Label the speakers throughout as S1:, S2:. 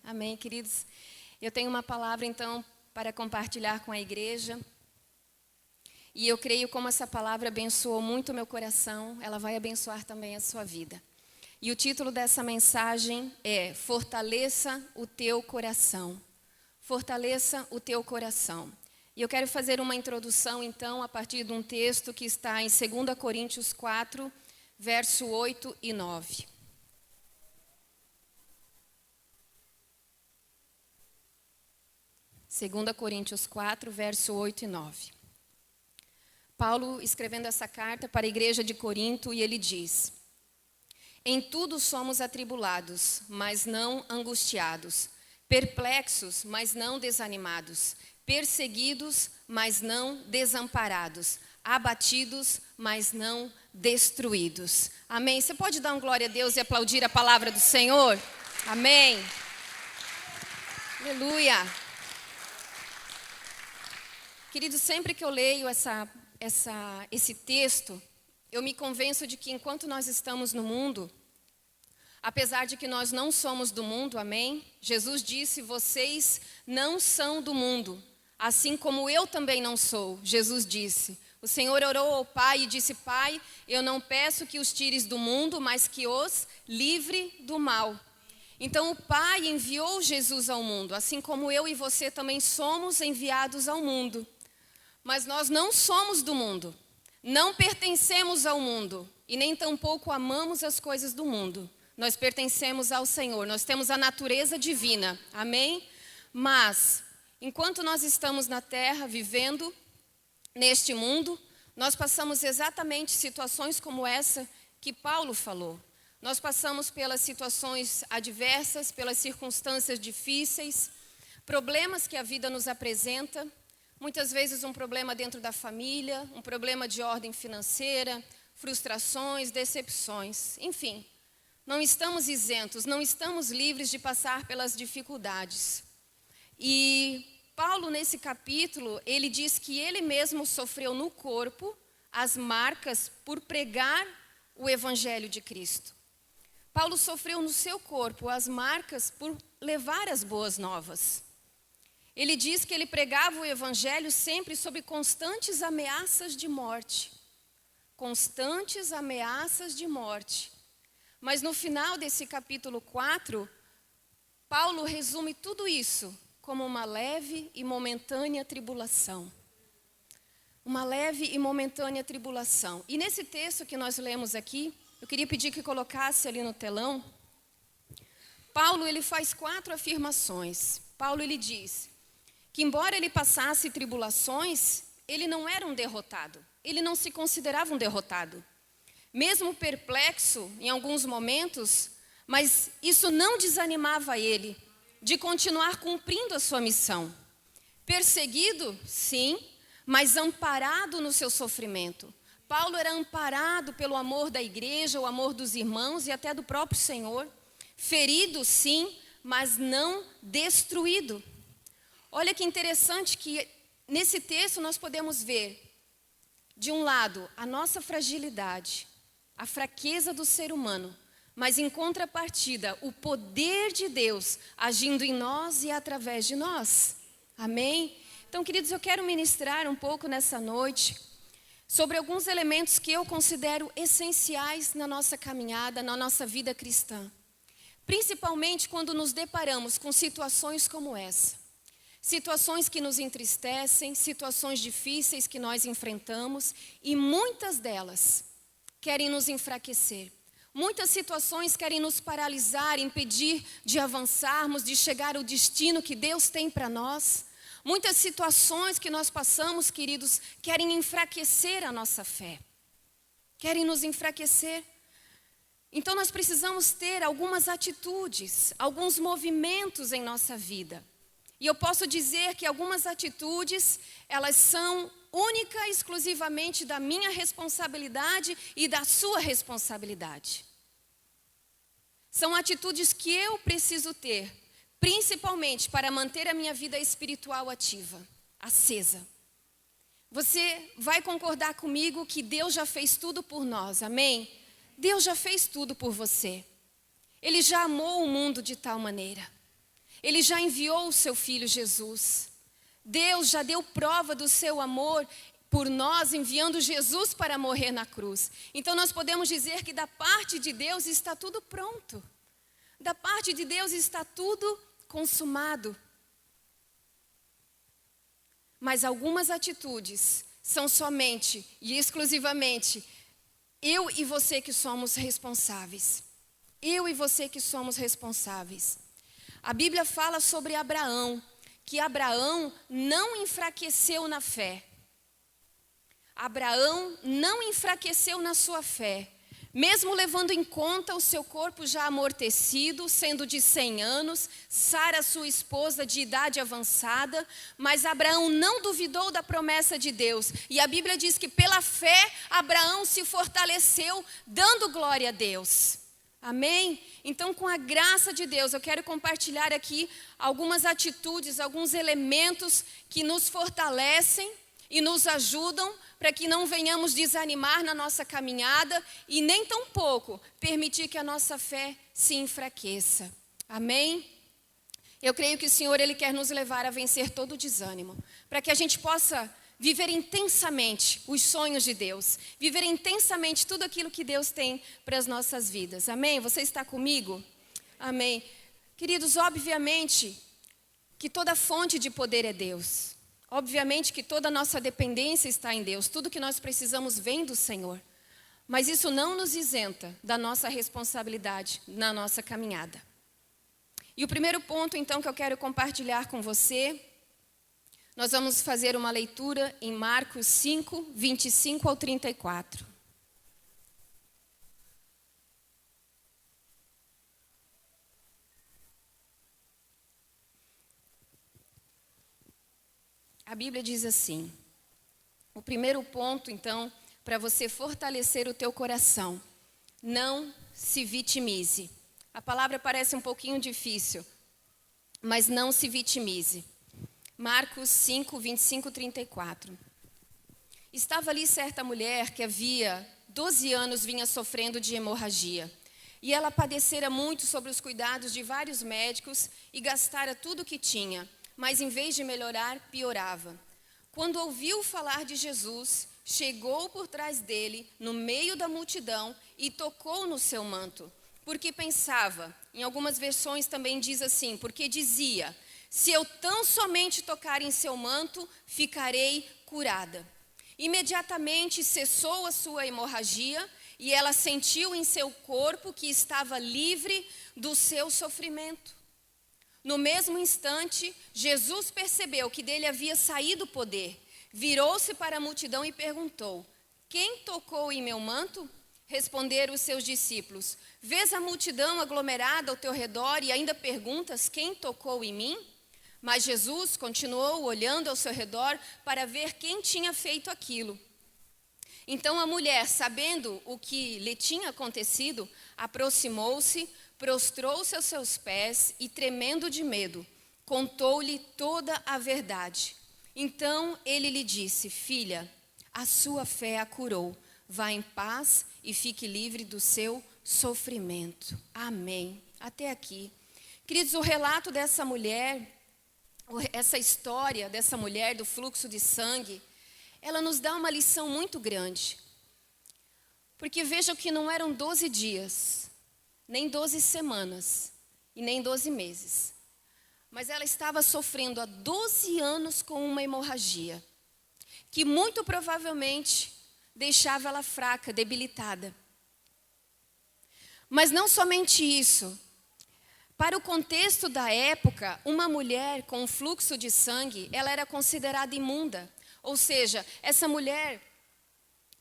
S1: Amém, queridos. Eu tenho uma palavra, então, para compartilhar com a igreja. E eu creio como essa palavra abençoou muito o meu coração, ela vai abençoar também a sua vida. E o título dessa mensagem é Fortaleça o teu coração. Fortaleça o teu coração. E eu quero fazer uma introdução, então, a partir de um texto que está em 2 Coríntios 4, verso 8 e 9. Segunda Coríntios 4, verso 8 e 9. Paulo escrevendo essa carta para a igreja de Corinto e ele diz: Em tudo somos atribulados, mas não angustiados, perplexos, mas não desanimados, perseguidos, mas não desamparados, abatidos, mas não destruídos. Amém? Você pode dar um glória a Deus e aplaudir a palavra do Senhor? Amém? Aleluia! Queridos, sempre que eu leio esse texto, eu me convenço de que enquanto nós estamos no mundo, apesar de que nós não somos do mundo, amém? Jesus disse, vocês não são do mundo, assim como eu também não sou, Jesus disse. O Senhor orou ao Pai e disse, Pai, eu não peço que os tires do mundo, mas que os livre do mal. Então o Pai enviou Jesus ao mundo, assim como eu e você também somos enviados ao mundo. Mas nós não somos do mundo, não pertencemos ao mundo e nem tampouco amamos as coisas do mundo. Nós pertencemos ao Senhor, nós temos a natureza divina, amém? Mas, enquanto nós estamos na terra, vivendo neste mundo, nós passamos exatamente situações como essa que Paulo falou. Nós passamos pelas situações adversas, pelas circunstâncias difíceis, problemas que a vida nos apresenta. Muitas vezes um problema dentro da família, um problema de ordem financeira, frustrações, decepções, enfim. Não estamos isentos, não estamos livres de passar pelas dificuldades. E Paulo, nesse capítulo, ele diz que ele mesmo sofreu no corpo as marcas por pregar o Evangelho de Cristo. Paulo sofreu no seu corpo as marcas por levar as boas novas. Ele diz que ele pregava o Evangelho sempre sob constantes ameaças de morte. Constantes ameaças de morte. Mas no final desse capítulo 4, Paulo resume tudo isso como uma leve e momentânea tribulação. Uma leve e momentânea tribulação. E nesse texto que nós lemos aqui, eu queria pedir que colocasse ali no telão. Paulo, ele faz 4 afirmações. Paulo, ele diz que embora ele passasse tribulações, ele não era um derrotado. Ele não se considerava um derrotado. Mesmo perplexo em alguns momentos, mas isso não desanimava ele de continuar cumprindo a sua missão. Perseguido, sim, mas amparado no seu sofrimento. Paulo era amparado pelo amor da igreja, o amor dos irmãos e até do próprio Senhor. Ferido, sim, mas não destruído. Olha que interessante que nesse texto nós podemos ver, de um lado, a nossa fragilidade, a fraqueza do ser humano, mas em contrapartida, o poder de Deus agindo em nós e através de nós. Amém? Então, queridos, eu quero ministrar um pouco nessa noite sobre alguns elementos que eu considero essenciais na nossa caminhada, na nossa vida cristã. Principalmente quando nos deparamos com situações como essa. Situações que nos entristecem, situações difíceis que nós enfrentamos e muitas delas querem nos enfraquecer. Muitas situações querem nos paralisar, impedir de avançarmos, de chegar ao destino que Deus tem para nós. Muitas situações que nós passamos, queridos, querem enfraquecer a nossa fé. Querem nos enfraquecer. Então nós precisamos ter algumas atitudes, alguns movimentos em nossa vida. E eu posso dizer que algumas atitudes, elas são única e exclusivamente da minha responsabilidade e da sua responsabilidade. São atitudes que eu preciso ter, principalmente para manter a minha vida espiritual ativa, acesa. Você vai concordar comigo que Deus já fez tudo por nós, amém? Deus já fez tudo por você. Ele já amou o mundo de tal maneira. Ele já enviou o seu Filho Jesus. Deus já deu prova do seu amor por nós, enviando Jesus para morrer na cruz. Então nós podemos dizer que da parte de Deus está tudo pronto. Da parte de Deus está tudo consumado. Mas algumas atitudes são somente e exclusivamente eu e você que somos responsáveis. Eu e você que somos responsáveis. A Bíblia fala sobre Abraão, que Abraão não enfraqueceu na fé. Abraão não enfraqueceu na sua fé, mesmo levando em conta o seu corpo já amortecido, sendo de 100 anos, Sara, sua esposa, de idade avançada, mas Abraão não duvidou da promessa de Deus. E a Bíblia diz que pela fé, Abraão se fortaleceu, dando glória a Deus. Amém? Então, com a graça de Deus, eu quero compartilhar aqui algumas atitudes, alguns elementos que nos fortalecem e nos ajudam para que não venhamos desanimar na nossa caminhada e nem tampouco permitir que a nossa fé se enfraqueça. Amém? Eu creio que o Senhor, Ele quer nos levar a vencer todo o desânimo, para que a gente possa viver intensamente os sonhos de Deus, viver intensamente tudo aquilo que Deus tem para as nossas vidas. Amém? Você está comigo? Amém. Queridos, obviamente que toda fonte de poder é Deus. Obviamente que toda a nossa dependência está em Deus. Tudo que nós precisamos vem do Senhor. Mas isso não nos isenta da nossa responsabilidade na nossa caminhada. E o primeiro ponto, então, que eu quero compartilhar com você, nós vamos fazer uma leitura em Marcos 5, 25 ao 34. A Bíblia diz assim, o primeiro ponto, então, para você fortalecer o teu coração, não se vitimize. A palavra parece um pouquinho difícil, mas não se vitimize. Marcos 5, 25, 34. Estava ali certa mulher que havia 12 anos vinha sofrendo de hemorragia. E ela padecera muito sobre os cuidados de vários médicos e gastara tudo o que tinha, mas em vez de melhorar, piorava. Quando ouviu falar de Jesus, chegou por trás dele, no meio da multidão, e tocou no seu manto. Porque pensava, em algumas versões também diz assim, porque dizia, se eu tão somente tocar em seu manto, ficarei curada. Imediatamente cessou a sua hemorragia, e ela sentiu em seu corpo que estava livre do seu sofrimento. No mesmo instante, Jesus percebeu que dele havia saído o poder. Virou-se para a multidão e perguntou, quem tocou em meu manto? Responderam os seus discípulos, vês a multidão aglomerada ao teu redor e ainda perguntas, quem tocou em mim? Mas Jesus continuou olhando ao seu redor para ver quem tinha feito aquilo. Então a mulher, sabendo o que lhe tinha acontecido, aproximou-se, prostrou-se aos seus pés e, tremendo de medo, contou-lhe toda a verdade. Então ele lhe disse, filha, a sua fé a curou. Vá em paz e fique livre do seu sofrimento. Amém. Até aqui. Queridos, o relato dessa mulher, essa história dessa mulher do fluxo de sangue, ela nos dá uma lição muito grande. Porque vejam que não eram 12 dias, nem 12 semanas e nem 12 meses. Mas ela estava sofrendo há 12 anos com uma hemorragia, que muito provavelmente deixava ela fraca, debilitada. Mas não somente isso. Para o contexto da época, uma mulher com fluxo de sangue, ela era considerada imunda. Ou seja, essa mulher,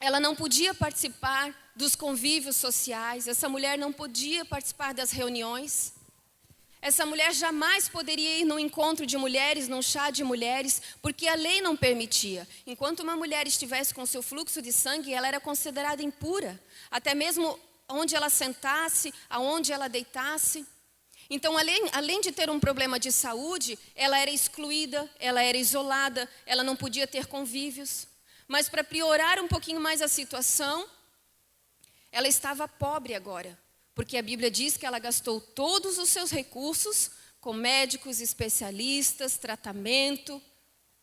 S1: ela não podia participar dos convívios sociais, essa mulher não podia participar das reuniões. Essa mulher jamais poderia ir num encontro de mulheres, num chá de mulheres, porque a lei não permitia. Enquanto uma mulher estivesse com seu fluxo de sangue, ela era considerada impura, até mesmo onde ela sentasse, aonde ela deitasse. Então, além de ter um problema de saúde, ela era excluída, ela era isolada, ela não podia ter convívios. Mas para piorar um pouquinho mais a situação, ela estava pobre agora, porque a Bíblia diz que ela gastou todos os seus recursos com médicos, especialistas, tratamento,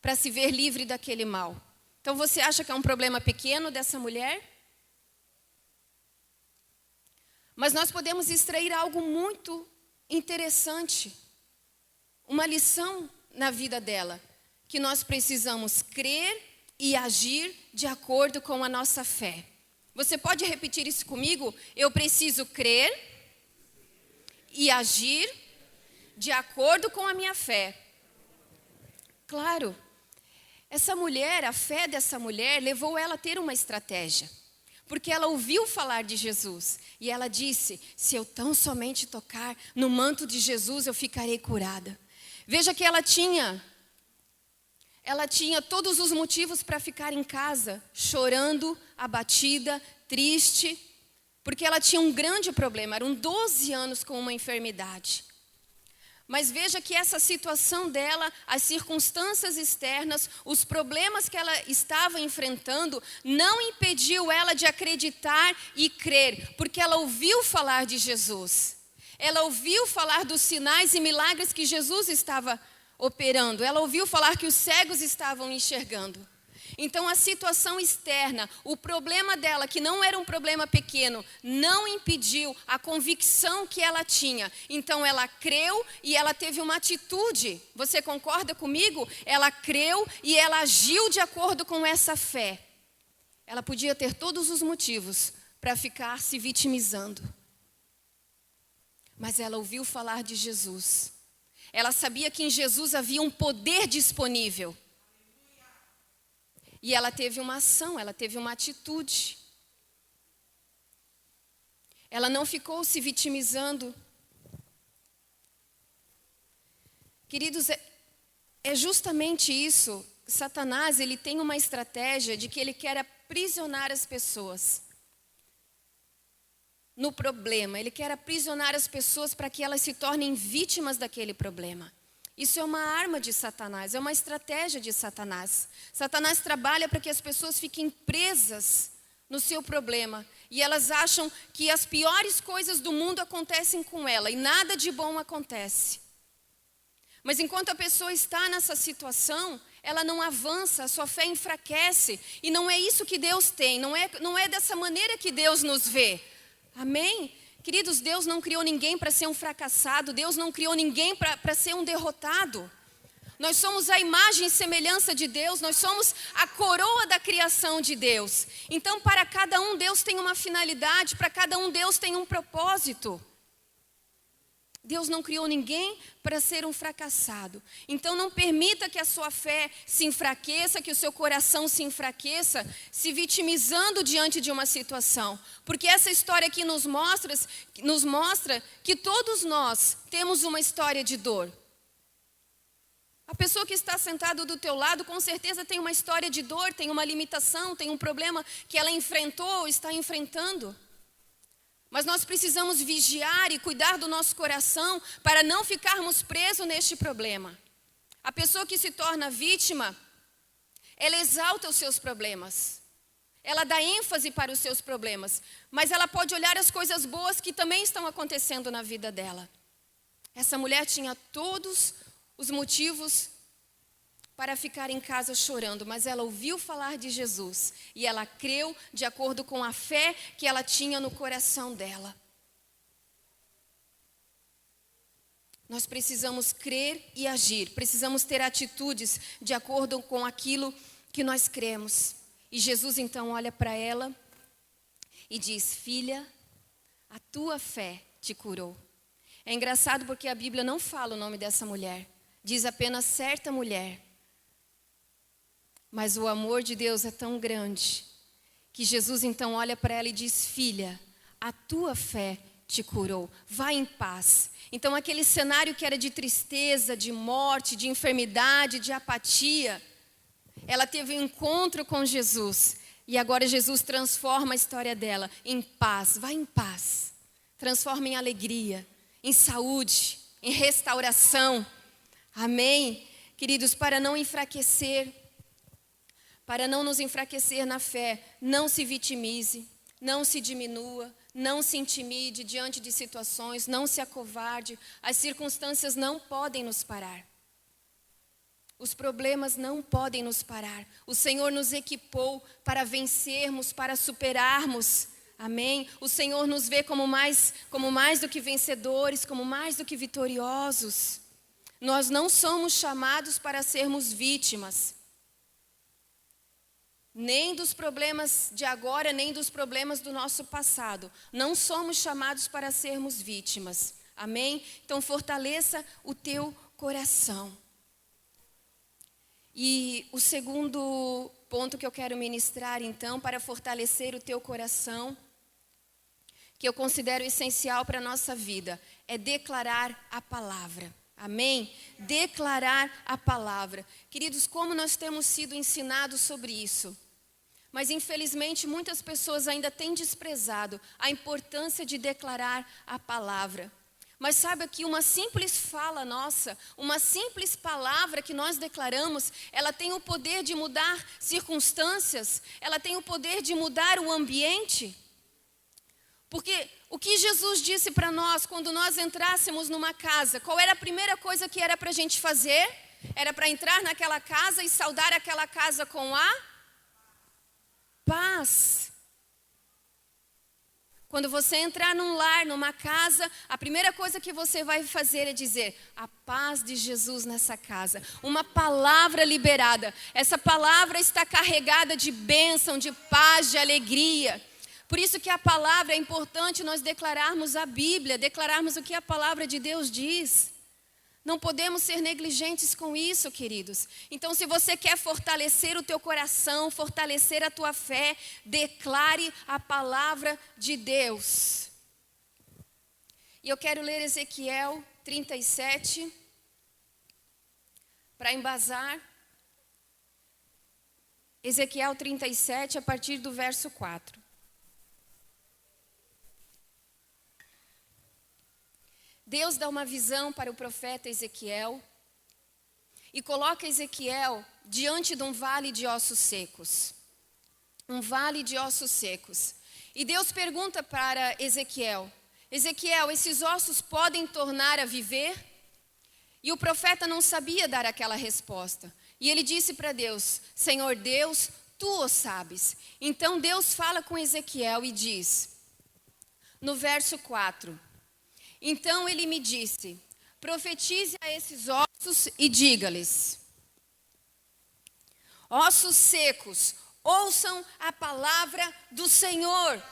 S1: para se ver livre daquele mal. Então você acha que é um problema pequeno dessa mulher? Mas nós podemos extrair algo muito interessante, uma lição na vida dela, que nós precisamos crer e agir de acordo com a nossa fé. Você pode repetir isso comigo? Eu preciso crer e agir de acordo com a minha fé. Claro, essa mulher, a fé dessa mulher levou ela a ter uma estratégia. Porque ela ouviu falar de Jesus e ela disse: se eu tão somente tocar no manto de Jesus, eu ficarei curada. Veja que ela tinha todos os motivos para ficar em casa, chorando, abatida, triste, porque ela tinha um grande problema, eram 12 anos com uma enfermidade. Mas veja que essa situação dela, as circunstâncias externas, os problemas que ela estava enfrentando, não impediu ela de acreditar e crer, porque ela ouviu falar de Jesus. Ela ouviu falar dos sinais e milagres que Jesus estava operando. Ela ouviu falar que os cegos estavam enxergando. Então a situação externa, o problema dela, que não era um problema pequeno, não impediu a convicção que ela tinha. Então ela creu e ela teve uma atitude. Você concorda comigo? Ela creu e ela agiu de acordo com essa fé. Ela podia ter todos os motivos para ficar se vitimizando. Mas ela ouviu falar de Jesus. Ela sabia que em Jesus havia um poder disponível. E ela teve uma ação, ela teve uma atitude. Ela não ficou se vitimizando. Queridos, é justamente isso. Satanás, ele tem uma estratégia de que ele quer aprisionar as pessoas no problema. Ele quer aprisionar as pessoas para que elas se tornem vítimas daquele problema. Isso é uma arma de Satanás, é uma estratégia de Satanás. Satanás trabalha para que as pessoas fiquem presas no seu problema. E elas acham que as piores coisas do mundo acontecem com ela e nada de bom acontece. Mas enquanto a pessoa está nessa situação, ela não avança, a sua fé enfraquece. E não é isso que Deus tem, não é dessa maneira que Deus nos vê. Amém? Queridos, Deus não criou ninguém para ser um fracassado. Deus não criou ninguém para ser um derrotado. Nós somos a imagem e semelhança de Deus. Nós somos a coroa da criação de Deus. Então, para cada um, Deus tem uma finalidade. Para cada um, Deus tem um propósito. Deus não criou ninguém para ser um fracassado. Então não permita que a sua fé se enfraqueça, que o seu coração se enfraqueça, se vitimizando diante de uma situação. Porque essa história aqui nos mostra que todos nós temos uma história de dor. A pessoa que está sentada do teu lado com certeza tem uma história de dor, tem uma limitação, tem um problema que ela enfrentou ou está enfrentando. Mas nós precisamos vigiar e cuidar do nosso coração para não ficarmos presos neste problema. A pessoa que se torna vítima, ela exalta os seus problemas. Ela dá ênfase para os seus problemas. Mas ela pode olhar as coisas boas que também estão acontecendo na vida dela. Essa mulher tinha todos os motivos para ficar em casa chorando, mas ela ouviu falar de Jesus e ela creu de acordo com a fé que ela tinha no coração dela. Nós precisamos crer e agir, precisamos ter atitudes de acordo com aquilo que nós cremos. E Jesus então olha para ela e diz: filha, a tua fé te curou. É engraçado porque a Bíblia não fala o nome dessa mulher, diz apenas certa mulher. Mas o amor de Deus é tão grande que Jesus então olha para ela e diz: filha, a tua fé te curou, vá em paz. Então aquele cenário que era de tristeza, de morte, de enfermidade, de apatia, ela teve um encontro com Jesus. E agora Jesus transforma a história dela em paz, vá em paz. Transforma em alegria, em saúde, em restauração. Amém? Queridos, para não enfraquecer, para não nos enfraquecer na fé, não se vitimize, não se diminua, Não se intimide diante de situações, não se acovarde. As circunstâncias não podem nos parar. Os problemas não podem nos parar. O Senhor nos equipou para vencermos, para superarmos. Amém? O Senhor nos vê como mais do que vencedores, como mais do que vitoriosos. Nós não somos chamados para sermos vítimas. Nem dos problemas de agora, nem dos problemas do nosso passado. Não somos chamados para sermos vítimas. Amém? Então fortaleça o teu coração. E o segundo ponto que eu quero ministrar, então, para fortalecer o teu coração, que eu considero essencial para a nossa vida, é declarar a palavra. Amém? Declarar a palavra. Queridos, como nós temos sido ensinados sobre isso? Mas infelizmente muitas pessoas ainda têm desprezado a importância de declarar a palavra. Mas saiba que uma simples fala nossa, uma simples palavra que nós declaramos, ela tem o poder de mudar circunstâncias, ela tem o poder de mudar o ambiente. Porque o que Jesus disse para nós quando nós entrássemos numa casa, qual era a primeira coisa que era para a gente fazer? Era para entrar naquela casa e saudar aquela casa com a paz. Quando você entrar num lar, numa casa, a primeira coisa que você vai fazer é dizer: a paz de Jesus nessa casa. Uma palavra liberada. Essa palavra está carregada de bênção, de paz, de alegria. Por isso que a palavra é importante nós declararmos a Bíblia, declararmos o que a palavra de Deus diz. Não podemos ser negligentes com isso, queridos. Então, se você quer fortalecer o teu coração, fortalecer a tua fé, declare a palavra de Deus. E eu quero ler Ezequiel 37, para embasar. Ezequiel 37, a partir do verso 4. Deus dá uma visão para o profeta Ezequiel e coloca Ezequiel diante de um vale de ossos secos. Um vale de ossos secos. E Deus pergunta para Ezequiel: Ezequiel, esses ossos podem tornar a viver? E o profeta não sabia dar aquela resposta. E ele disse para Deus: Senhor Deus, tu o sabes. Então Deus fala com Ezequiel e diz, no verso 4... Então ele me disse: profetize a esses ossos e diga-lhes: ossos secos, ouçam a palavra do Senhor.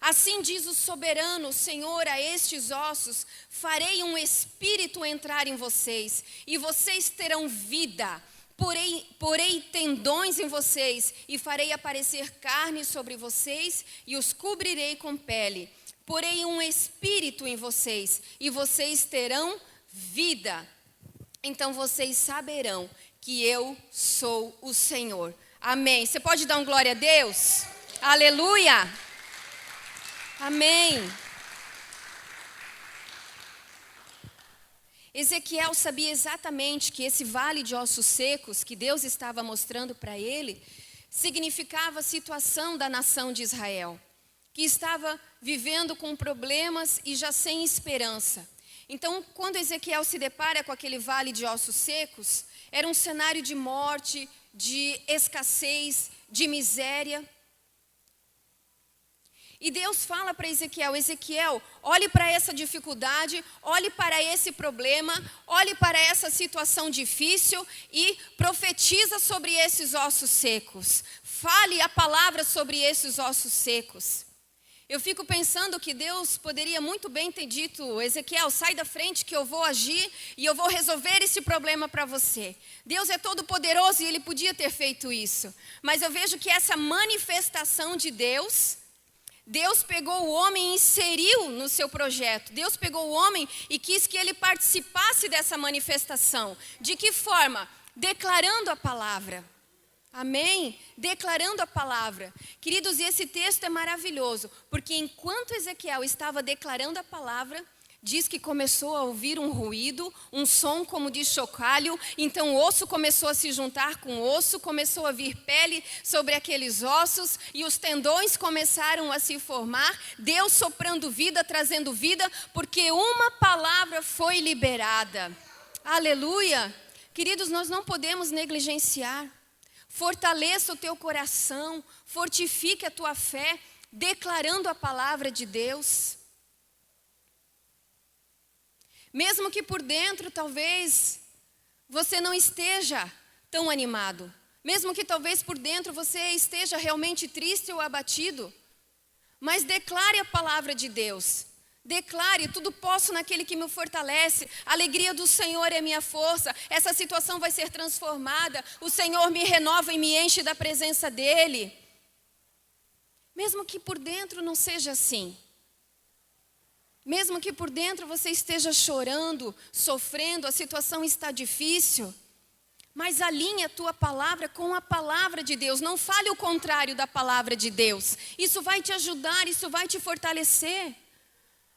S1: Assim diz o soberano Senhor a estes ossos: farei um espírito entrar em vocês, e vocês terão vida. Porei tendões em vocês, e farei aparecer carne sobre vocês, e os cobrirei com pele. Porei um espírito em vocês, e vocês terão vida. Então vocês saberão que eu sou o Senhor. Amém. Você pode dar um glória a Deus? Aleluia. Amém. Ezequiel sabia exatamente que esse vale de ossos secos que Deus estava mostrando para ele significava a situação da nação de Israel, que estava vivendo com problemas e já sem esperança. Então, quando Ezequiel se depara com aquele vale de ossos secos, era um cenário de morte, de escassez, de miséria. E Deus fala para Ezequiel: Ezequiel, olhe para essa dificuldade, olhe para esse problema, olhe para essa situação difícil e profetiza sobre esses ossos secos. Fale a palavra sobre esses ossos secos. Eu fico pensando que Deus poderia muito bem ter dito: Ezequiel, sai da frente que eu vou agir e eu vou resolver esse problema para você. Deus é todo poderoso e Ele podia ter feito isso. Mas eu vejo que essa manifestação de Deus pegou o homem e inseriu no seu projeto. Deus pegou o homem e quis que ele participasse dessa manifestação. De que forma? Declarando a palavra. Amém? Declarando a palavra. Queridos, e esse texto é maravilhoso, porque enquanto Ezequiel estava declarando a palavra, Diz que começou a ouvir um ruído, um som como de chocalho, então o osso começou a se juntar com o osso, começou a vir pele sobre aqueles ossos e os tendões começaram a se formar, Deus soprando vida, trazendo vida, porque uma palavra foi liberada. Aleluia! Queridos, nós não podemos negligenciar. Fortaleça o teu coração, fortifique a tua fé, declarando a palavra de Deus. Mesmo que por dentro, talvez, você não esteja tão animado. Mesmo que talvez por dentro você esteja realmente triste ou abatido. Mas declare a palavra de Deus. Declare, tudo posso naquele que me fortalece. A alegria do Senhor é minha força. Essa situação vai ser transformada. O Senhor me renova e me enche da presença dEle. Mesmo que por dentro não seja assim. Mesmo que por dentro você esteja chorando, sofrendo, a situação está difícil, mas alinhe a tua palavra com a palavra de Deus. Não fale o contrário da palavra de Deus. Isso vai te ajudar, isso vai te fortalecer.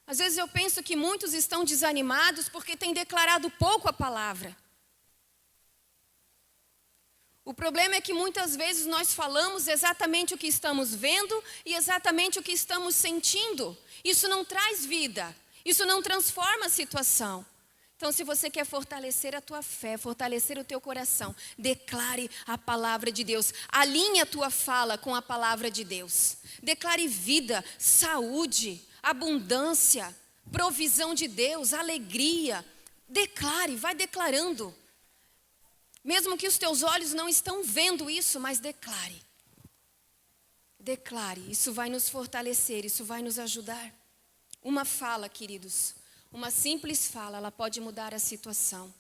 S1: Às vezes eu penso que muitos estão desanimados porque têm declarado pouco a palavra. O problema é que muitas vezes nós falamos exatamente o que estamos vendo e exatamente o que estamos sentindo. Isso não traz vida, isso não transforma a situação. Então, se você quer fortalecer a tua fé, fortalecer o teu coração, declare a palavra de Deus. Alinhe a tua fala com a palavra de Deus. Declare vida, saúde, abundância, provisão de Deus, alegria. Declare, vai declarando. Mesmo que os teus olhos não estão vendo isso, mas declare. Declare, isso vai nos fortalecer, isso vai nos ajudar. Uma fala, queridos, uma simples fala, ela pode mudar a situação.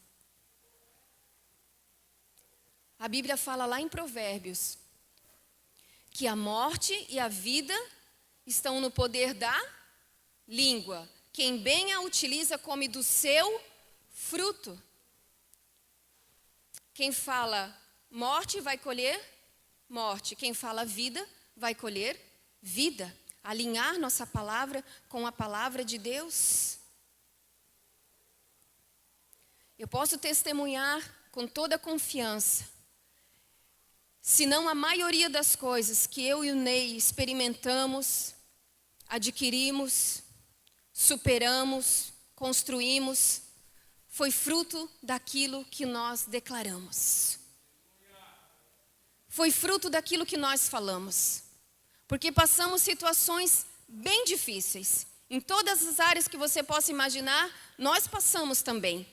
S1: A Bíblia fala lá em Provérbios, que a morte e a vida estão no poder da língua. Quem bem a utiliza come do seu fruto. Quem fala morte vai colher morte. Quem fala vida vai colher vida. Alinhar nossa palavra com a palavra de Deus. Eu posso testemunhar com toda confiança. Se não a maioria das coisas que eu e o Ney experimentamos, adquirimos, superamos, construímos, foi fruto daquilo que nós declaramos. Foi fruto daquilo que nós falamos. Porque passamos situações bem difíceis. Em todas as áreas que você possa imaginar, nós passamos também.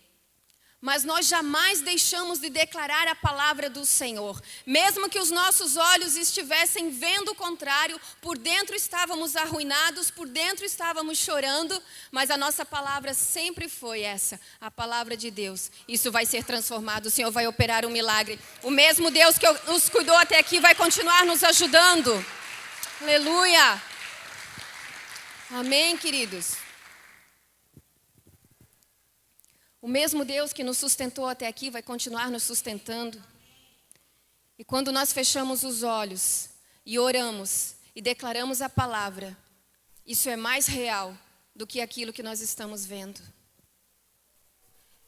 S1: Mas nós jamais deixamos de declarar a palavra do Senhor. Mesmo que os nossos olhos estivessem vendo o contrário, por dentro estávamos arruinados, por dentro estávamos chorando, mas a nossa palavra sempre foi essa, a palavra de Deus. Isso vai ser transformado, o Senhor vai operar um milagre. O mesmo Deus que nos cuidou até aqui vai continuar nos ajudando. Aleluia! Amém, queridos? O mesmo Deus que nos sustentou até aqui vai continuar nos sustentando. E quando nós fechamos os olhos e oramos e declaramos a palavra, isso é mais real do que aquilo que nós estamos vendo.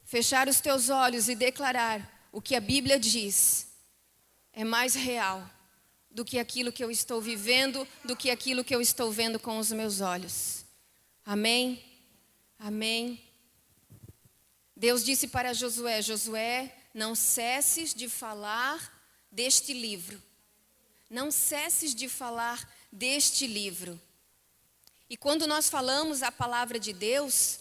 S1: Fechar os teus olhos e declarar o que a Bíblia diz é mais real do que aquilo que eu estou vivendo, do que aquilo que eu estou vendo com os meus olhos. Amém? Amém? Deus disse para Josué, Josué, não cesses de falar deste livro. Não cesses de falar deste livro. E quando nós falamos a palavra de Deus,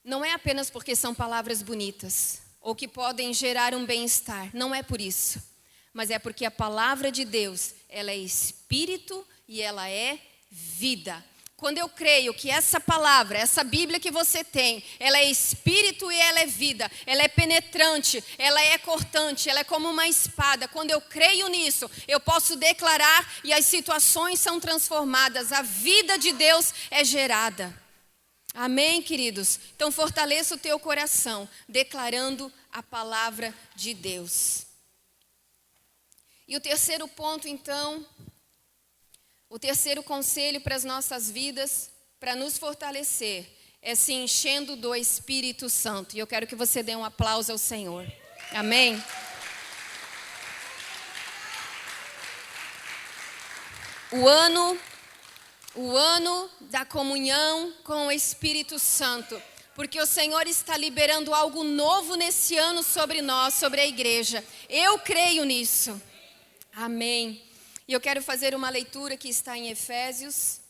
S1: não é apenas porque são palavras bonitas, ou que podem gerar um bem-estar, não é por isso. Mas é porque a palavra de Deus, ela é espírito e ela é vida. Quando eu creio que essa palavra, essa Bíblia que você tem, ela é espírito e ela é vida, ela é penetrante, ela é cortante, ela é como uma espada. Quando eu creio nisso, eu posso declarar e as situações são transformadas, a vida de Deus é gerada. Amém, queridos? Então fortaleça o teu coração, declarando a palavra de Deus. E o terceiro ponto, então, o terceiro conselho para as nossas vidas, para nos fortalecer é se enchendo do Espírito Santo. E eu quero que você dê um aplauso ao Senhor. Amém? O ano da comunhão com o Espírito Santo. Porque o Senhor está liberando algo novo nesse ano sobre nós, sobre a igreja. Eu creio nisso. Amém. E eu quero fazer uma leitura que está em Efésios.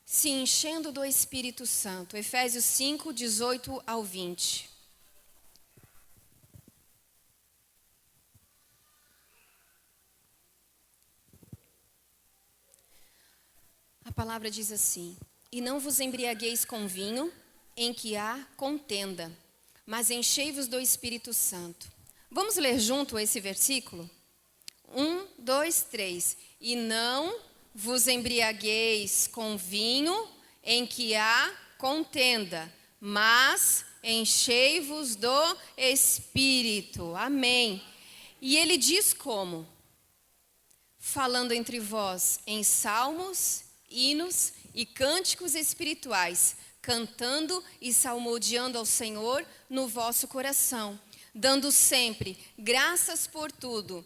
S1: Se enchendo do Espírito Santo. Efésios 5, 18 ao 20. A palavra diz assim: e não vos embriagueis com vinho, em que há contenda, mas enchei-vos do Espírito Santo. Vamos ler junto esse versículo? 1, 2, 3. E não vos embriagueis com vinho, em que há contenda, mas enchei-vos do Espírito. Amém. E ele diz como? Falando entre vós em salmos, hinos e cânticos espirituais, cantando e salmodiando ao Senhor no vosso coração, dando sempre graças por tudo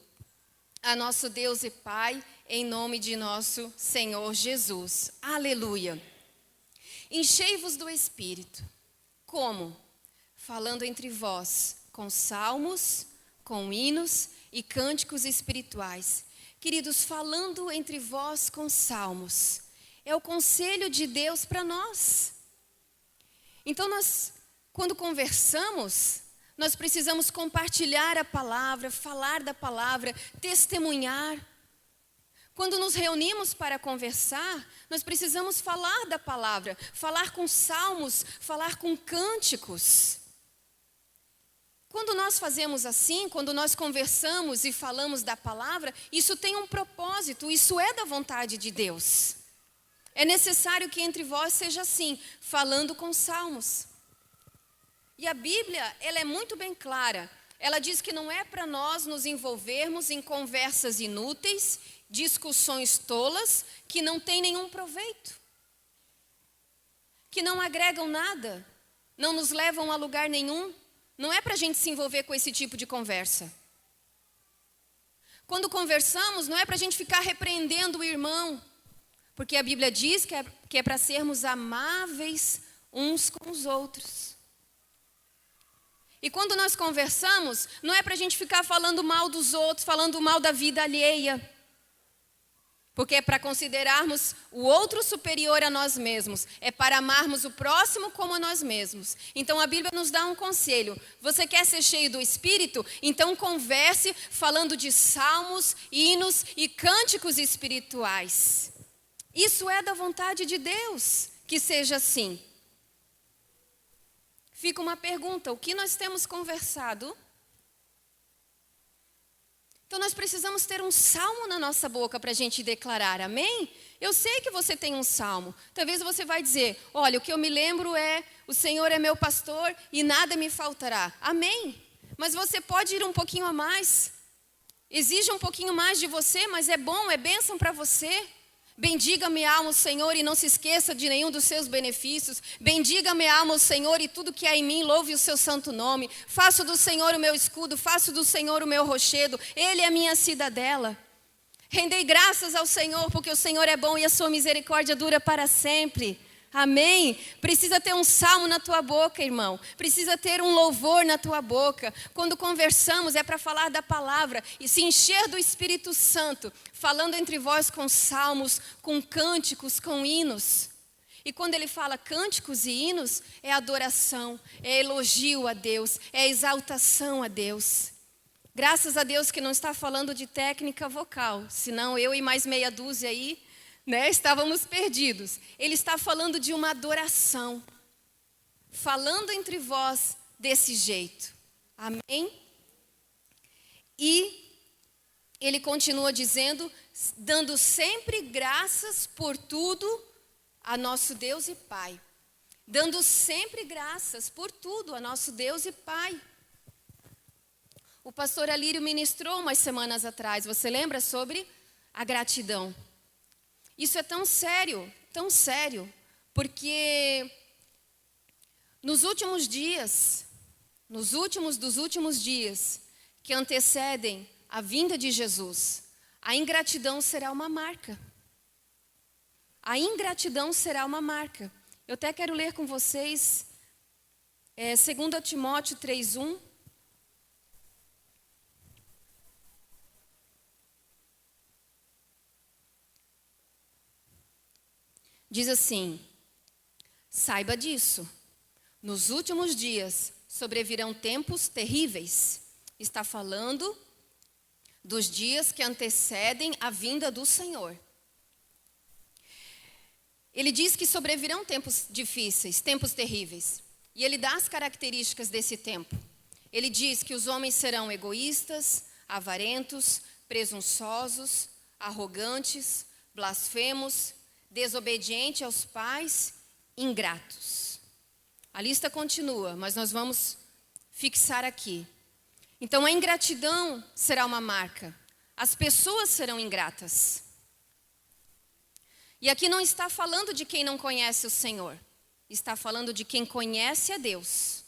S1: a nosso Deus e Pai, em nome de nosso Senhor Jesus. Aleluia. Enchei-vos do Espírito. Como? Falando entre vós com salmos, com hinos e cânticos espirituais. Queridos, falando entre vós com salmos. É o conselho de Deus para nós. Então nós, quando conversamos, nós precisamos compartilhar a palavra, falar da palavra, testemunhar. Quando nos reunimos para conversar, nós precisamos falar da palavra, falar com salmos, falar com cânticos. Quando nós fazemos assim, quando nós conversamos e falamos da palavra, isso tem um propósito, isso é da vontade de Deus. É necessário que entre vós seja assim, falando com salmos. E a Bíblia, ela é muito bem clara. Ela diz que não é para nós nos envolvermos em conversas inúteis, discussões tolas, que não têm nenhum proveito. Que não agregam nada, não nos levam a lugar nenhum. Não é para a gente se envolver com esse tipo de conversa. Quando conversamos, não é para a gente ficar repreendendo o irmão. Porque a Bíblia diz que é para sermos amáveis uns com os outros. E quando nós conversamos, não é para a gente ficar falando mal dos outros, falando mal da vida alheia. Porque é para considerarmos o outro superior a nós mesmos. É para amarmos o próximo como a nós mesmos. Então a Bíblia nos dá um conselho. Você quer ser cheio do Espírito? Então converse falando de salmos, hinos e cânticos espirituais. Isso é da vontade de Deus, que seja assim. Fica uma pergunta, o que nós temos conversado? Então nós precisamos ter um salmo na nossa boca para a gente declarar, amém? Eu sei que você tem um salmo. Talvez você vai dizer, olha, o que eu me lembro é, o Senhor é meu pastor e nada me faltará. Amém? Mas você pode ir um pouquinho a mais. Exige um pouquinho mais de você, mas é bom, é bênção para você. Bendiga minha alma o Senhor e não se esqueça de nenhum dos seus benefícios. Bendiga minha alma o Senhor e tudo que há em mim, louve o seu santo nome. Faço do Senhor o meu escudo, faço do Senhor o meu rochedo. Ele é a minha cidadela. Rendei graças ao Senhor, porque o Senhor é bom e a sua misericórdia dura para sempre. Amém? Precisa ter um salmo na tua boca, irmão. Precisa ter um louvor na tua boca. Quando conversamos é para falar da palavra e se encher do Espírito Santo, falando entre vós com salmos, com cânticos, com hinos. E quando ele fala cânticos e hinos, é adoração, é elogio a Deus, é exaltação a Deus. Graças a Deus que não está falando de técnica vocal, senão eu e mais meia dúzia aí, estávamos perdidos. Ele está falando de uma adoração. Falando entre vós desse jeito. Amém? E ele continua dizendo, dando sempre graças por tudo a nosso Deus e Pai. Dando sempre graças por tudo a nosso Deus e Pai. O pastor Alírio ministrou umas semanas atrás, você lembra sobre a gratidão? Isso é tão sério, Porque nos últimos dias, nos últimos dos últimos dias, que antecedem a vinda de Jesus, a ingratidão será uma marca. A ingratidão será uma marca. Eu até quero ler com vocês 2 Timóteo 3:1. Diz assim: saiba disso, nos últimos dias sobrevirão tempos terríveis. Está falando dos dias que antecedem a vinda do Senhor. Ele diz que sobrevirão tempos difíceis, tempos terríveis. E ele dá as características desse tempo. Ele diz que os homens serão egoístas, avarentos, presunçosos, arrogantes, blasfemos, desobedientes aos pais, ingratos. A lista continua, mas nós vamos fixar aqui. Então a ingratidão será uma marca. As pessoas serão ingratas. E aqui não está falando de quem não conhece o Senhor. Está falando de quem conhece a Deus.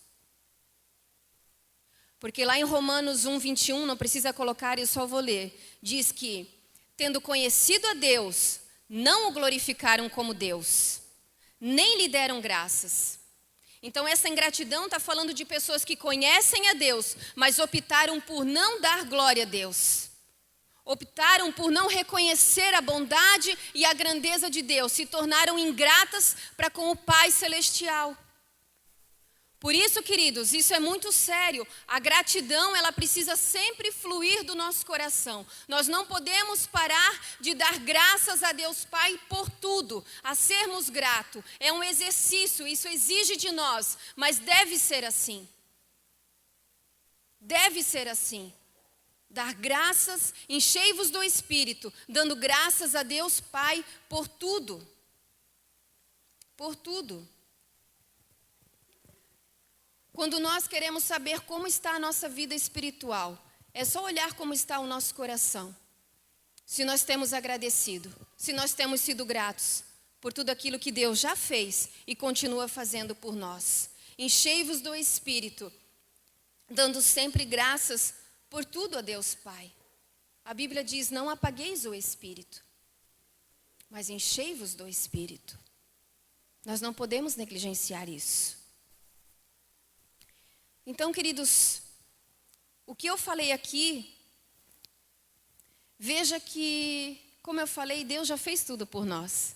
S1: Porque lá em Romanos 1:21, não precisa colocar, eu só vou ler. Diz que, tendo conhecido a Deus, não o glorificaram como Deus, nem lhe deram graças. Então essa ingratidão está falando de pessoas que conhecem a Deus, mas optaram por não dar glória a Deus. Optaram por não reconhecer a bondade e a grandeza de Deus, se tornaram ingratas para com o Pai Celestial. Por isso, queridos, isso é muito sério. A gratidão, ela precisa sempre fluir do nosso coração. Nós não podemos parar de dar graças a Deus Pai por tudo. A sermos gratos é um exercício, isso exige de nós, mas deve ser assim. Deve ser assim. Dar graças, enchei-vos do Espírito, dando graças a Deus Pai por tudo. Por tudo. Quando nós queremos saber como está a nossa vida espiritual, é só olhar como está o nosso coração. Se nós temos agradecido, se nós temos sido gratos por tudo aquilo que Deus já fez e continua fazendo por nós. Enchei-vos do Espírito, dando sempre graças por tudo a Deus Pai. A Bíblia diz, não apagueis o Espírito, mas enchei-vos do Espírito. Nós não podemos negligenciar isso. Então, queridos, o que eu falei aqui, veja que, como eu falei, Deus já fez tudo por nós.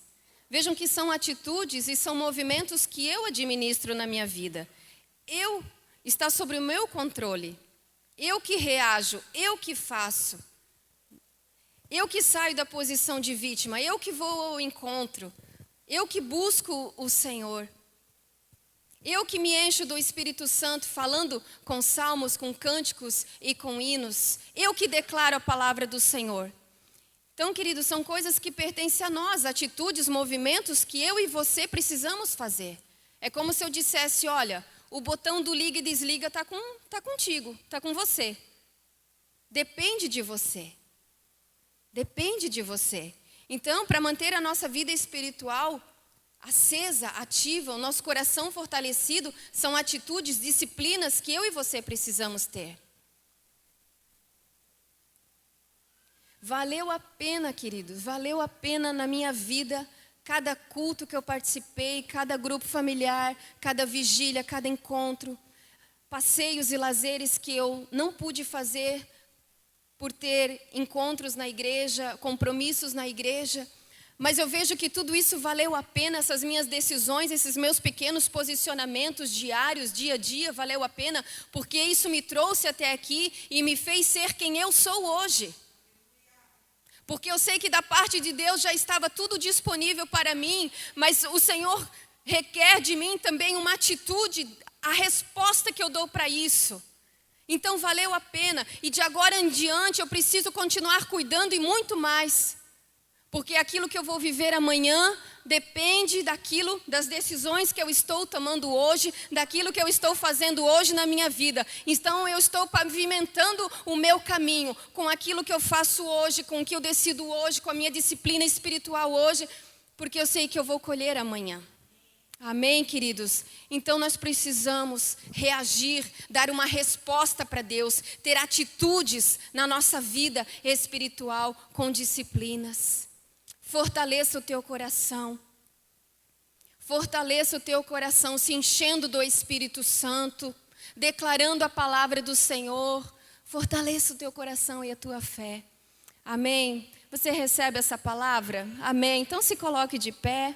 S1: Vejam que são atitudes e são movimentos que eu administro na minha vida. Está sobre o meu controle. Eu que reajo, eu que faço. Eu que saio da posição de vítima, eu que vou ao encontro. Eu que busco o Senhor. Eu que me encho do Espírito Santo falando com salmos, com cânticos e com hinos. Eu que declaro a palavra do Senhor. Então, queridos, são coisas que pertencem a nós, atitudes, movimentos que eu e você precisamos fazer. É como se eu dissesse, olha, o botão do liga e desliga está contigo, está com você. Depende de você. Depende de você. Então, para manter a nossa vida espiritual acesa, ativa, o nosso coração fortalecido, são atitudes, disciplinas que eu e você precisamos ter. Valeu a pena, queridos, valeu a pena na minha vida, cada culto que eu participei, cada grupo familiar, cada vigília, cada encontro, passeios e lazeres que eu não pude fazer por ter encontros na igreja, compromissos na igreja. Mas eu vejo que tudo isso valeu a pena, essas minhas decisões, esses meus pequenos posicionamentos diários, dia a dia, valeu a pena, porque isso me trouxe até aqui e me fez ser quem eu sou hoje. Porque eu sei que da parte de Deus já estava tudo disponível para mim, mas o Senhor requer de mim também uma atitude, a resposta que eu dou para isso. Então valeu a pena, e de agora em diante eu preciso continuar cuidando e muito mais. Porque aquilo que eu vou viver amanhã depende das decisões que eu estou tomando hoje, daquilo que eu estou fazendo hoje na minha vida. Então eu estou pavimentando o meu caminho com aquilo que eu faço hoje, com o que eu decido hoje, com a minha disciplina espiritual hoje, porque eu sei que eu vou colher amanhã. Amém, queridos? Então nós precisamos reagir, dar uma resposta para Deus, ter atitudes na nossa vida espiritual com disciplinas. Fortaleça o teu coração. Fortaleça o teu coração se enchendo do Espírito Santo, declarando a palavra do Senhor. Fortaleça o teu coração e a tua fé. Amém? Você recebe essa palavra? Amém? Então se coloque de pé.